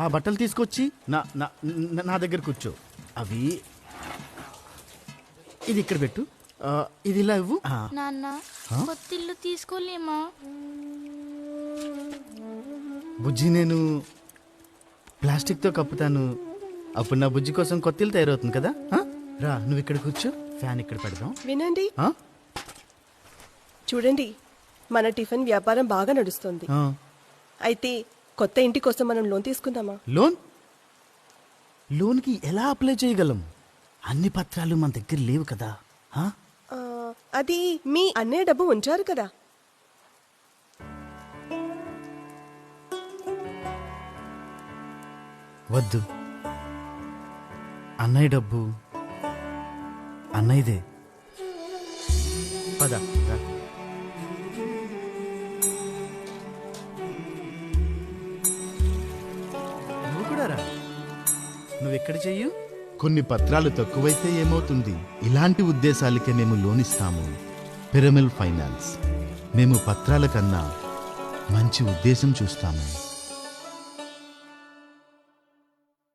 ఆ బట్టలు తీసుకొచ్చి నా నా నా దగ్గర కూర్చో. అవి ఇది ఇక్కడ పెట్టు. ఇది ఇలా ఇవ్వు. నాన్న కొత్తిల్లు తీసుకోలేమా? బుజ్జి నేను ప్లాస్టిక్తో కప్పుతాను. అప్పుడు నా బుజ్జి కోసం కొత్తిల్లు తయారవుతుంది కదా. రా నువ్వు ఇక్కడ కూర్చో. ఫ్యాన్ ఇక్కడ పెడదాం. వినండి, చూడండి, మన టిఫిన్ వ్యాపారం బాగా నడుస్తుంది. అయితే కొత్త ఇంటి కోసం మనం లోన్ తీసుకుందామా? లోన్కి ఎలా అప్లై చేయగలం? అన్ని పత్రాలు మన దగ్గర లేవు కదా. అది మీ అన్నయ్య డబ్బు ఉంచారు కదా. వద్దు, అన్నయ్య డబ్బు అన్నయ్యదే. పద రా. నువ్వు కూడా రా. నువ్వు ఎక్కడ చెయ్యు. కొన్ని పత్రాలు తక్కువైతే ఏమవుతుంది? ఇలాంటి ఉద్దేశాలకే మేము లోన్ ఇస్తాము. పిరమిల్ ఫైనాన్స్. మేము పత్రాల కన్నా మంచి ఉద్దేశం చూస్తాము.